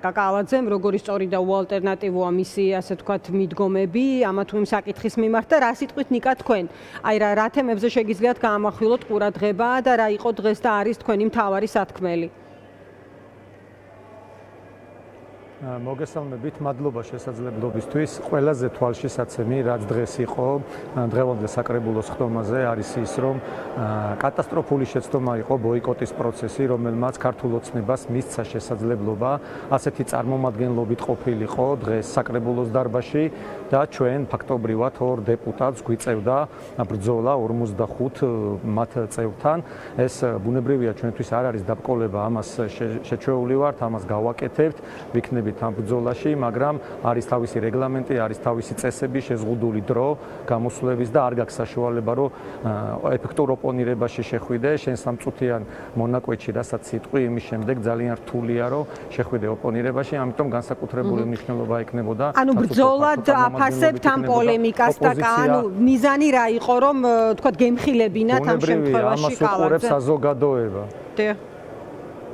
კაკალაძემ როგორი სწორი და უალტერნატივოა მისი ასე ვთქვათ მიდგომები ამა თუ იმ საკითხის მიმართ და რა სიტყვით ნიკა თქვენ აი რა თემებზე შეგიძლიათ გაამახვილოთ ყურადღება და რა იყო დღეს და არის თქვენი მთავარი სათქმელი მოგესალმებით, მადლობა შესაძლებლობისთვის. ყველაზე თვალშისაცემი, რაც დღეს იყო, დღევანდელ საკრებულოს ხდომაზე არის ის, რომ კატასტროფული შეცდომა იყო ბოიკოტის პროცესი, რომელმაც ქართულ ოცნებას მისცა შესაძლებლობა ასეთი წარმომადგენლობით ყოფილიყო დღეს საკრებულოს დარბაზში და ჩვენ ფაქტობრივად ორ დეპუტატს გვიწევდა ბრძოლა 45 მათ წევრთან. ეს ბუნებრივია ჩვენთვის არ არის დაბკოლება, ამას შეჩვეული ვართ, ამას გავაკეთებთ, ვიქნებით ამ ბრძოლაში, მაგრამ არის თავისი რეგლამენტი, არის თავისი წესები, შეზღუდული დრო გამოსვლების და არ გაქვს საშუალება, რომ ეფექტურ ოპონირებაში შეხვიდე, შენ სამწუთიან მონაკვეთში, რასაც სიტყვი, იმის შემდეგ ძალიან რთულია, რომ შეხვიდე ოპონირებაში, ამიტომ განსაკუთრებული მნიშვნელობა ექნებოდა. ანუ ბრძოლად აფასებთ ამ პოლემიკას და ანუ მიზანი რა იყო, რომ თქვათ გემხილებინათ ამ შემთხვევაში კალაძე? ამას უყურებს საზოგადოება.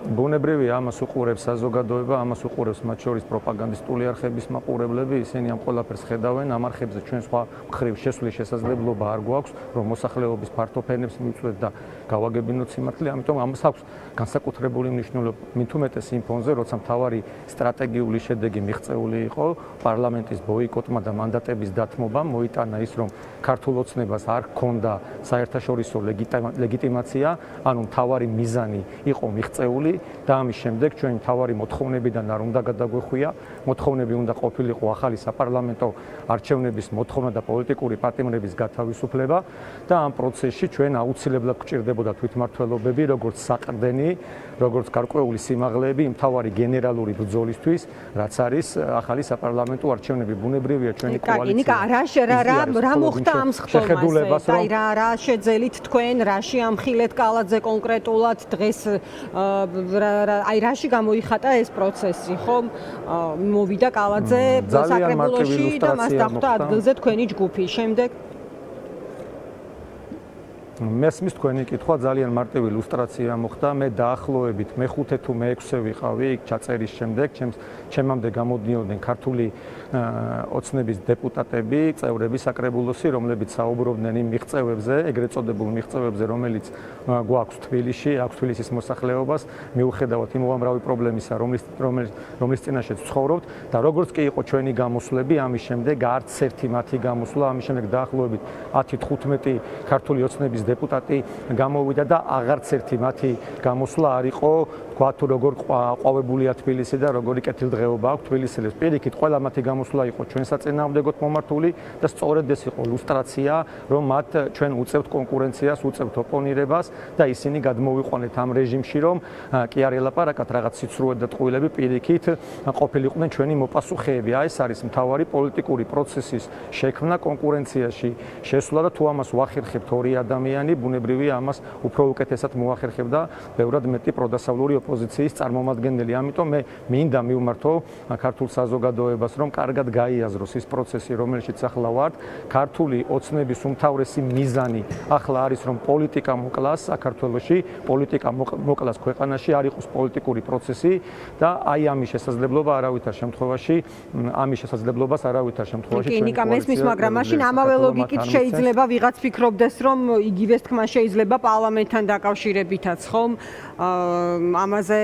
ბუნებრივია, ამას უყურებს საზოგადოება, ამას უყურებს მათ შორის პროპაგანდისტული არხების მაყურებლები, ისინი ამ ყველაფერს ხედავენ, ამ არხებზე ჩვენ სხვა მხრივ შესვლის შესაძლებლობა არ გვაქვს, რომ მოსახლეობის ფართო ფენებს მივწვეთ და გავაგებინოთ სიმართლე, ამიტომ ამას აქვს განსაკუთრებული მნიშვნელობა. მით უმეტეს იმ ფონზე, როცა მთავარი სტრატეგიული შედეგი მიღწეული იყო, პარლამენტის ბოიკოტმა და მანდატების დათმობამ მოიტანა ის, რომ ქართულ ოცნებას არ ჰქონდა საერთაშორისო ლეგიტიმაცია, ანუ მთავარი მიზანი იყო მიღწეული და ამის შემდეგ ჩვენ მთავარი მოთხოვნებიდან არ უნდა გადაგვეხვია, მოთხოვნები უნდა ყოფილიყო ახალი საპარლამენტო არჩევნების მოთხოვნა და პოლიტიკური პატიმრების გათავისუფლება და ამ პროცესში ჩვენ აუცილებლად გვჭირდებოდა თვითმმართველობები, როგორც საყრდენი, როგორც გარკვეული სიმაღლეები მთავარი გენერალური ბრძოლისთვის, რაც არის ახალი საპარლამენტო არჩევნები. ბუნებრივია ჩვენი კოალიცია. რა მოხდა ამ სხდომაზე? აი რა შეძელით თქვენ, რაში ამხილეთ კალაძე კონკრეტულად დღეს აი რაში გამოიხატა ეს პროცესი, ხო? მოვიდა კალაძე საკრებულოში და მას დახვდა ადგილზე თქვენი ჯგუფი. შემდეგ მესმის თქვენი კითხვა ძალიან მარტივი ილუსტრაცია მოხდა. მე დაახლოებით მე-5 თუ მე-6 ვიყავი იქ ჩაწერის შემდეგ, ჩემამდე გამოდიოდნენ ქართული ოცნების დეპუტატები, წევრები საკრებულოსი, რომლებიც საუბრობდნენ იმ მიღწევებზე, ეგრეთ წოდებულ მიღწევებზე, რომელიც გვაქვს თბილისში, აქვს თბილისის მოსახლეობას, მიუხედავად იმ უამრავი პრობლემისა, რომლის წინაშეც ვცხოვრობთ და როგორც კი იყო ჩვენი გამოსვლები, ამის შემდეგ არც ერთი მათი გამოსვლა, ამის შემდეგ დაახლოებით 10-15 ქართული ოცნების დეპუტატი გამოვიდა და აღარც ერთი მათი გამოსვლა არ იყო, თქვა თუ როგორ ყვავებულია თბილისი და როგორი კეთილდღეობა აქვს თბილისელებს. პირიქით, ყველა მათი გამოსვლა იყო ჩვენ საწინააღმდეგოდ მომართული და სწორედ ეს იყო ილუსტრაცია, რომ მათ ჩვენ უწევთ კონკურენციას, უწევთ ოპონირებას და ისინი გადმოვიყვანეთ ამ რეჟიმში, რომ კი არ ელაპარაკათ რაღაც სიცრუე და ტყუილები, პირიქით ყოფილიყვნენ ჩვენი მოპასუხეები. ეს არის მთავარი პოლიტიკური პროცესის შექმნა კონკურენციაში შესვლა და თუ ამას ვახერხებთ ორი ადამიანი, ბუნებრივია ამას უფრო უკეთესად მოახერხებდა ბევრად მეტი პროდასავლური ოპოზიციის წარმომადგენელი. ამიტომ მე მინდა მივმართო ქართულ საზოგადოებას, რომ კარგად გაიაზროს ის პროცესი, რომელშიც ახლა ვართ. ქართული ოცნების უმთავრესი მიზანი ახლა არის, რომ პოლიტიკა მოკლას საქართველოში, პოლიტიკა მოკლას ქვეყანაში, არ იყოს პოლიტიკური პროცესი და აი ამის შესაძლებლობას არავითარ შემთხვევაში ნიკა მესმის, მაგრამ მაშინ ამავე ლოგიკით შეიძლება ვიღაც ფიქრობდეს, რომ იგივეს თქმა შეიძლება პარლამენტთან დაკავშირებითაც, ხომ? ამაზე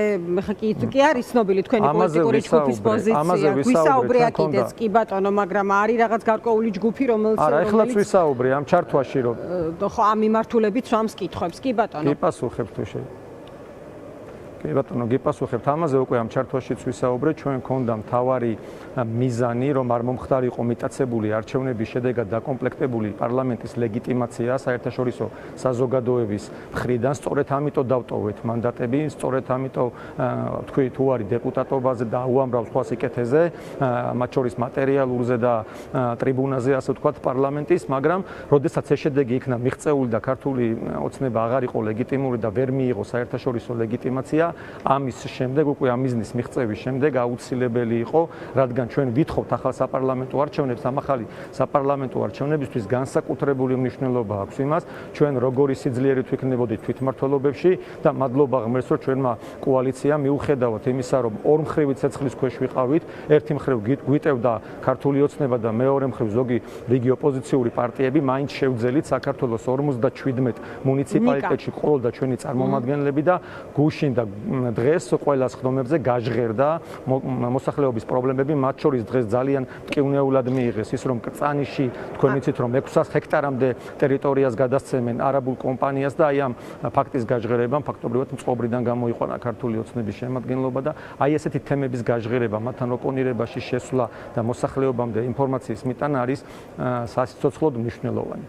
კი არის ცნობილი თქვენი პოლიტიკური ჯგუფის პოზიცია. გვისაუბრია კიდეც, კი ბატონო, მაგრამ არის რაღაც გარკვეული ჯგუფი, რომელიც არა, ეხლაც ვისაუბრე ამ ჩართვაში, რომ ხო, ამ მიმართულებით სვამს კითხვებს, კი ბატონო. კი პასუხებ თუ შეიძლება. კი ბატონო, გიპასუხებთ ამაზე უკვე ამ ჩართვაშიც ვისაუბრე, ჩვენ გქონდა მთავარი მიზანი, რომ არ მომხდარიყო მიტაცებული არჩევნების შედეგად დაკომპლექტებული პარლამენტის ლეგიტიმაცია საერთაშორისო საზოგადოების მხრიდან, სწორედ ამიტომ დავტოვეთ მანდატები, სწორედ ამიტომ თქვი თუ არის დეპუტატობაზე და უამრავ სხვა სიკეთეზე, მათ შორის მატერიალურზე და ტრიბუნაზე, ასე ვთქვათ, პარლამენტის, მაგრამ როდესაც ეს შედეგი იქნა მიღწეული და ქართული ოცნება აღარ იყო ლეგიტიმური და ვერ მიიღო საერთაშორისო ლეგიტიმაცია, და ამის შემდეგ უკვე ამ მიზნის მიღწევის შემდეგ აუცილებელი იყო, რადგან ჩვენ ვითხოვთ ახალ საპარლამენტო არჩევნებს, ამ ახალი საპარლამენტო არჩევნებისთვის განსაკუთრებული მნიშვნელობა აქვს იმას, ჩვენ როგორი სიძლიერით ვიქნებოდით თვითმმართველობებში და მადლობა ღმერთს, რომ ჩვენმა კოალიციამ მიუხედავად იმისა, რომ ორ მხრივი ცეცხლის ქვეშ ვიყავით, ერთი მხრივ გვიტევდა ქართული ოცნება და მეორე მხრივ ზოგი რიგი ოპოზიციური პარტიები, მაინც შევძელით საქართველოს 57 მუნიციპალიტეტში ყოლდა ჩვენი წარმომადგენლები და გუშინ და დღეს ყველა სხდომებზე გაჟღერდა მოსახლეობის პრობლემები, მათ შორის დღეს ძალიან მტკივნეულად მიიღეს ის, რომ კრწანიში თქვენ იცით, რომ 600 ჰექტარამდე ტერიტორიას გადასცემენ არაბულ კომპანიას და აი ამ ფაქტის გაჟღერებამ ფაქტობრივად მწყობრიდან გამოიყვანა ქართული ოცნების შემადგენლობა და აი ესეთი თემების გაჟღერება, მათთან ოპონირებაში შესვლა და მოსახლეობამდე ინფორმაციის მიტანა არის სასიცოცხლოდ მნიშვნელოვანი.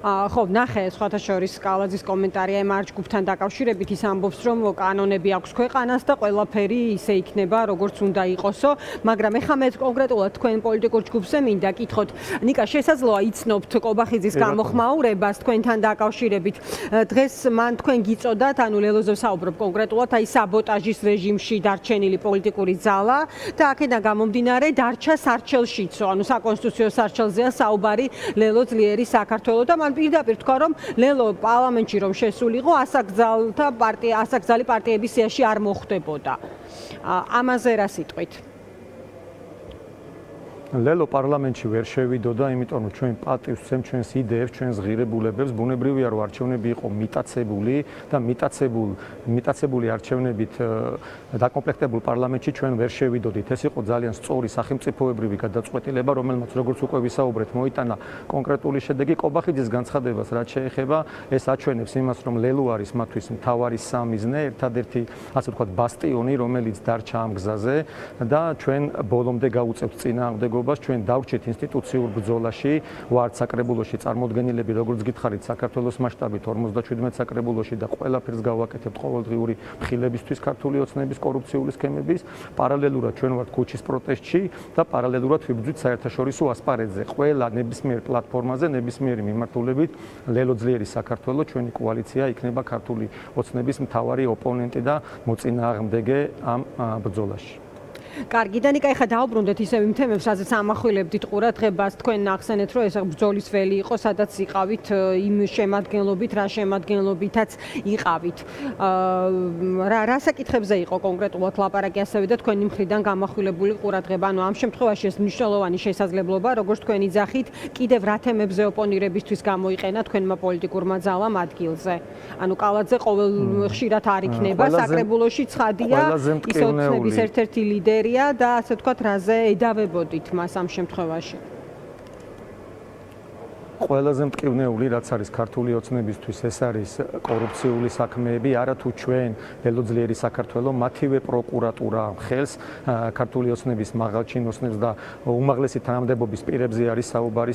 ხო, ნახე სხვათა შორის კალაძის კომენტარი ამ არჩგუფთან დაკავშირებით ის ამბობს, რომ კანონები აქვს ქვეყანას და ყველაფერი ისე იქნება, როგორც უნდა იყოსო, მაგრამ ეხლა მე კონკრეტულად თქვენ პოლიტიკურ ჯგუფზე მინდა კითხოთ, ნიკა, შესაძლოა იცნობთ კობახიძის გამოხმაურებას თქვენთან დაკავშირებით. დღეს მან თქვენ გიწოდათ, ანუ ლელოზე ვსაუბრობ კონკრეტულად, აი საბოტაჟის რეჟიმში დარჩენილი პოლიტიკური ძალა და აქედან გამომდინარე დარჩა სარჩელშიცო, ანუ საკონსტიტუციო სარჩელზეა საუბარი ლელო ძლიერი საქართველო და მან პირდაპირ თქვა, რომ ლელო პარლამენტში რომ შესულიყო, ასაკძალი პარტიების სიაში არ მოხვდებოდა. ამაზე რა სიტყვით? ლელო პარლამენტში ვერ შევიდოდა, იმიტომ რომ ჩვენ პატივს ვცემ ჩვენს იდეებს, ჩვენს ღირებულებებს, ბუნებრივია რომ არჩევნები იყო მიტაცებული და მიტაცებული არჩევნებით დაკომპლექტებულ პარლამენტში ჩვენ ვერ შევიდოდით. ეს იყო ძალიან სწორი სახელმწიფოებრივი გადაწყვეტილება, რომელმაც როგორც უკვე ვისაუბრეთ, მოიტანა კონკრეტული შედეგი. კობახიძის განცხადებას რაც შეეხება, ეს აჩვენებს იმას, რომ ლელო არის მათთვის მთავარი სამიზნე, ერთადერთი ასე ვთქვათ ბასტიონი, რომელიც დარჩა ამ გზაზე და ჩვენ ბოლომდე გავუწევთ წინააღმდეგობას, ჩვენ დავრჩით ინსტიტუციურ ბრძოლაში, ვართ საკრებულოში წარმოდგენილები, როგორც გითხარით, საქართველოს მასშტაბით 57 საკრებულოში და ყველაფერს გავაკეთებთ ყოველდღიური მხილებისთვის ქართული ოცნების კორუფციული სქემების, პარალელურად ჩვენ ვართ ქუჩის პროტესტში და პარალელურად ვიბრძვით საერთაშორისო ასპარეზზე. ყველა ნებისმიერ პლატფორმაზე, ნებისმიერი მიმართულებით ლელო ძლიერი საქართველო, ჩვენი კოალიცია იქნება ქართული ოცნების მთავარი ოპონენტი და მოწინააღმდეგე ამ ბრძოლაში. კარგი, და ნიკა, ეხლა დაუბრუნდეთ ისევ იმ თემებს, რაზეც ამახვილებდით ყურადღებას, თქვენ ახსენეთ, რომ ეს ბრძოლის ველი იყო, სადაც იყავით იმ შემადგენლობით, რა შემადგენლობითაც იყავით. რა საკითხებზე იყო კონკრეტულად ლაპარაკი, ასევე და თქვენი მხრიდან გამახვილებული ყურადღება, ანუ ამ შემთხვევაში ეს მნიშვნელოვანი შესაძლებლობა, როგორც თქვენ იძახით, კიდევ რა თემებზე ოპონირებისთვის გამოიყენა თქვენმა პოლიტიკურმა ძალამ ადგილზე. ანუ კალაძე ყოველ ხშირად არ იქნება, საკრებულოში ცხადია, ის ოცნების ერთ-ერთი ლიდერი და ასე ვთქვათ, რაზე ედავებოდით მას ამ შემთხვევაში? ყველაზე მტკივნეული, რაც არის ქართული ოცნებისთვის, ეს არის კორუფციული საქმეები, არათუ ჩვენ ლელო ძლიერი საქართველო, მათივე პროკურატურა ხელს ქართული ოცნების მაღალჩინოსნებს და უმაღლესი თანამდებობის პირებზე არის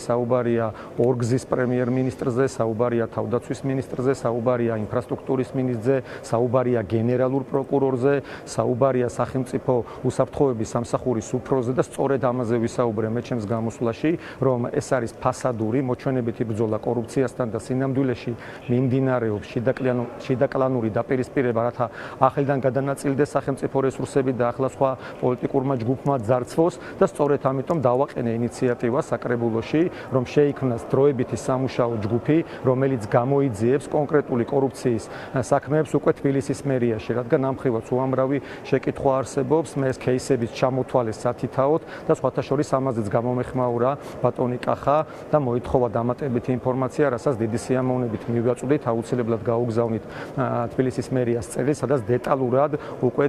საუბარია ორგზის პრემიერ-მინისტრზე, საუბარია თავდაცვის მინისტრზე, საუბარია ინფრასტრუქტურის მინისტრზე, საუბარია გენერალურ პროკურორზე, საუბარია სახელმწიფო უსაფრთხოების სამსახურის უფროსზე და სწორედ ამაზე ვისაუბრე მე ჩემს გამოსვლაში, რომ ეს არის ფასადური მოჩვენებითი ბრძოლა კორუფციასთან და სინამდვილეში მიმდინარეობს შიდაკლანური დაპირისპირება, რათა ახლიდან გადანაწილდეს სახელმწიფო რესურსები და ახლა სხვა პოლიტიკურმა ჯგუფმა ძარცვოს და სწორედ ამიტომ დავაყენე ინიციატივა საკრებულოში, რომ შეიქმნას დროებითი სამუშაო ჯგუფი, რომელიც გამოიძიებს კონკრეტული კორუფციის საქმეებს უკვე თბილისის მერიაში, რადგან ამხრივად უამრავი შეკითხვა არსებობს, მე ეს кейსების ჩამოთვალეს სათითაოდ და სხვათა შორის ამაზეც გამომეხმაურა ბატონი კახა და მოითხოვა დამატებითი ინფორმაცია, რასაც დიდი სიამოვნებით მივაწვდით, აუცილებლად გაუგზავნით თბილისის მერიას წელი, სადაც დეტალურად უკვე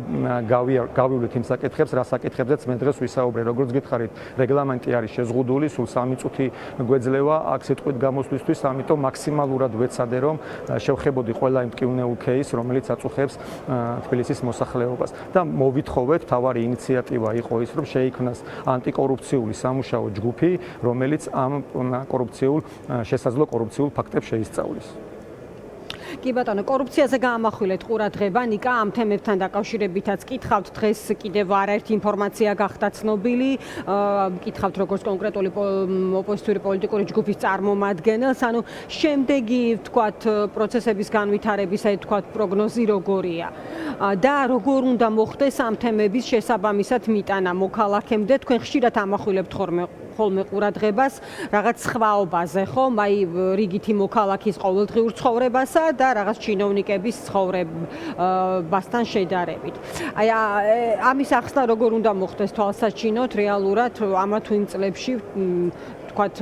გავივლეთ იმ საკითხებს, რა საკითხებზეც მე დღეს ვისაუბრე. როგორც გითხარით, რეგლამენტი არის შეზღუდული, სულ 3 წუთი გვეძლევა აქ სიტყვით გამოსვლისთვის, ამიტომ მაქსიმალურად ვეცადე, რომ შევხებოდი ყველა იმ მტკივნეულ кейს, რომელიც აწუხებს თბილისის მოსახლეობას და მოვითხოვეთ, თავარი ინიციატივა იყო ის, რომ შეიქმნას ანტიკორუფციული სამუშაო ჯგუფი, რომელიც ამ შესაძლო კორუფციულ ფაქტებს შეისწავლის. კი ბატონო, კორუფციაზე გაამახვილეთ ყურადღება, ნიკა, ამ თემებთან დაკავშირებითაც კითხავთ, დღეს კიდევ არაერთი ინფორმაცია გახდა ცნობილი, კითხავთ როგორც კონკრეტული ოპოზიციური პოლიტიკური ჯგუფის წარმომადგენელს, ანუ შემდეგი, ვთქვათ, პროცესების განვითარების, ვთქვათ, პროგნოზი როგორია და როგორ უნდა მოხდეს ამ თემების შესაბამისად მიტანა მოქალაქემდე, თქვენ ხშირად ამახვილებთ ხოლმე ყურადღებას რაღაც სხვაობაზე, ხომ? აი რიგითი მოქალაქის ყოველდღიურ ცხოვრებასა და რაღაც ჩინოვნიკების ცხოვრებასთან შედარებით. აი ამის ახსნა როგორ უნდა მოხდეს თვალსაჩინოდ რეალურად ამა თუ იმ წლებში ვთქვათ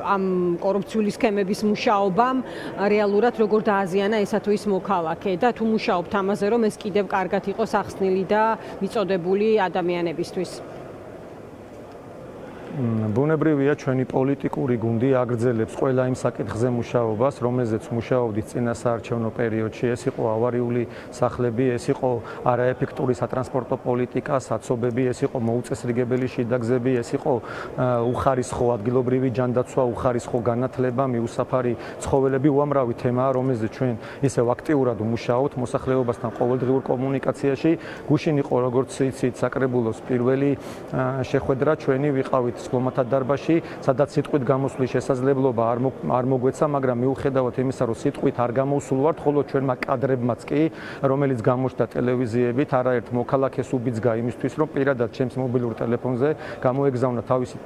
ამ კორუფციული სქემების მუშაობამ რეალურად როგორ დააზიანა ესა თუ ის მოქალაქე და თუ მუშაობთ ამაზე რომ ეს კიდევ კარგად იყოს ახსნილი და მიწოდებული ადამიანებისთვის. ბუნებრივია ჩვენი პოლიტიკური გუნდი აგრძელებს ყველა იმ საკითხზე მუშაობას, რომელზეც მუშაობდით წინა საარჩევნო პერიოდში. ეს იყო ავარიული სახლები, ეს იყო არაეფექტური სატრანსპორტო პოლიტიკა, საცობები, ეს იყო მოუწესრიგებელი შიდაგზები, ეს იყო უხარისხო ადგილობრივი ჯანდაცვა, უხარისხო განათლება, მიუსაფარი ცხოველები, უამრავი თემაა, რომელზეც ჩვენ ისევ აქტიურად ვმუშაობთ მოსახლეობასთან ყოველდღიურ კომუნიკაციაში. გუშინ იყო, როგორც იცით, საკრებულოს პირველი შეხვედრა, ჩვენი ვიყავით დიპლომატთა დარბაზში, სადაც სიტყვით გამოსვლის შესაძლებლობა არ მოგვეცა, მაგრამ მიუხედავად იმისა, რომ სიტყვით არ გამოსულ ვართ, ხოლო ჩვენმა კადრებმაც კი, რომელიც გამოჩნდა ტელევიზიებით, არაერთ მოქალაქეს უბიძგა იმისთვის, რომ პირადად ჩემს მობილურ ტელეფონზე გამოეგზავნა თავისი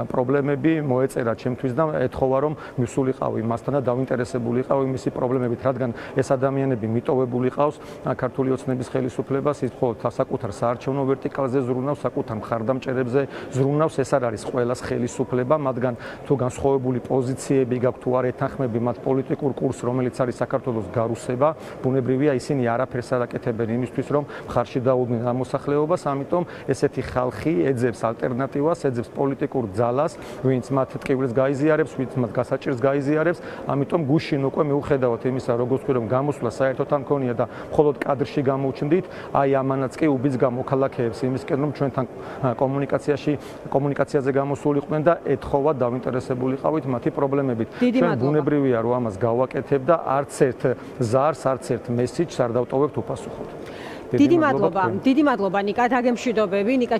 პრობლემები, მოეწერა ჩემთვის და ეთხოვა, რომ მისულიყავი მასთან და დავინტერესებულიყავი მისი პრობლემებით, რადგან ეს ადამიანები მიტოვებული ყავს ქართული ოცნების ხელისუფლებას, ის მხოლოდ საკუთარ საარჩევნო ვერტიკალზე ზრუნავს, საკუთარ მხარდამჭერებზე ზრუნავს, ეს არ არის ყველას ხელისუფლება, მათგან თუ განსხვავებული პოზიციები გაქვთ, თუ არ ეთანხმები მათ პოლიტიკურ კურსს, რომელიც არის საქართველოს გარუსება, ბუნებრივია ისინი არაფერს არ აკეთებენ იმისთვის, რომ მხარში დაუდგნენ ამ მოსახლეობას, ამიტომ ესეთი ხალხი ეძებს ალტერნატივას, ეძებს პოლიტიკურ ძალას, ვინც მათ ტკივილს გაიზიარებს, ვინც მათ გასაჭირს გაიზიარებს, ამიტომ გუშინ უკვე მიუხედავად იმისა, როგორც ვთქვი, რომ გამოსვლა საერთოდ არ მქონია და მხოლოდ კადრში გამოვჩნდით, აი ამანაც კი უბიძგა მოქალაქეებს იმისკენ, რომ ჩვენთან კომუნიკაციაზე გამოსულიყვნენ და ეთხოვა დავინტერესებულიყავით მათი პრობლემებით. ჩვენ ბუნებრივია რომ ამას გავაკეთებ და არც ერთ ზარს, არც ერთ მესიჯს არ დავტოვებთ უპასუხოდ. დიდი მადლობა, ნიკა, დაგემშვიდობები, ნიკა